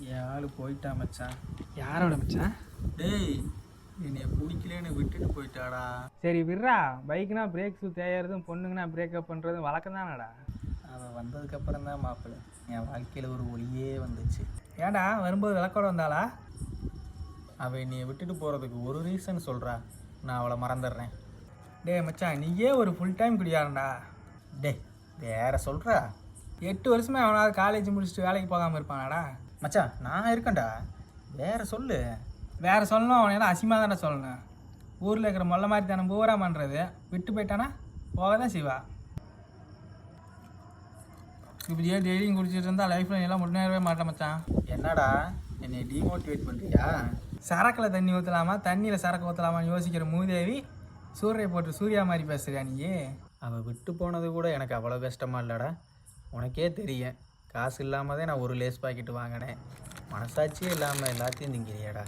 என் ஆள் போயிட்டா மச்சான். யாரோட மச்சான்? டேய், என்னைய பிடிக்கலன்னு விட்டுட்டு போயிட்டாடா. சரி விட்றா. பைக்னா பிரேக் ஷூ தேயறதும் பொண்ணுங்கன்னா பிரேக்கப் பண்ணுறதும் வழக்கம் தானடா. அவன் வந்ததுக்கப்புறம் தான் மாப்பிள்ளை என் வாழ்க்கையில் ஒரு ஒளியே வந்துச்சு. ஏன்டா வரும்போது விளக்கோட வந்தாளா? அவள் என்னைய விட்டுட்டு போகிறதுக்கு ஒரு ரீசன் சொல்கிறா, நான் அவளை மறந்துடுறேன். டே மச்சான், நீயே ஒரு ஃபுல் டைம் குடியாரண்டா. டே வேற சொல்கிறா. 8 வருஷமே அவனாவது காலேஜ் முடிச்சுட்டு வேலைக்கு போகாமல் இருப்பானாடா. மச்சான் நான் இருக்கேன்டா, வேற சொல்லு. வேற சொல்லணும், அவனை எல்லாம் அசிமா தானே சொல்லணும். ஊரில் இருக்கிற மொல்ல மாதிரி தானே பூரா பண்ணுறது. விட்டு போயிட்டானா போக தான் செய்வா. இப்படியே டெய்லியும் குடிச்சிட்டு இருந்தால் லைஃப்பில் எல்லாம் முன்னேறவே மாட்டேன் மச்சான். என்னடா என்னை டிமோட்டிவேட் பண்ணுறியா? சரக்கில் தண்ணி ஊற்றலாமா தண்ணியில் சரக்கு ஊற்றலாமான்னு யோசிக்கிற மூதேவி சூரியனை போட்டு சூர்யா மாதிரி பேசுறியா நீ? அவள் விட்டு போனது கூட எனக்கு அவ்வளோ கஷ்டமா இல்லைடா. உனக்கே தெரியும், காசு இல்லாமல் தான் நான் ஒரு லேஸ் பாக்கெட்டு வாங்கினேன். மனசாட்சியே இல்லாமல் எல்லாத்தையும் திங்கிறியாடா.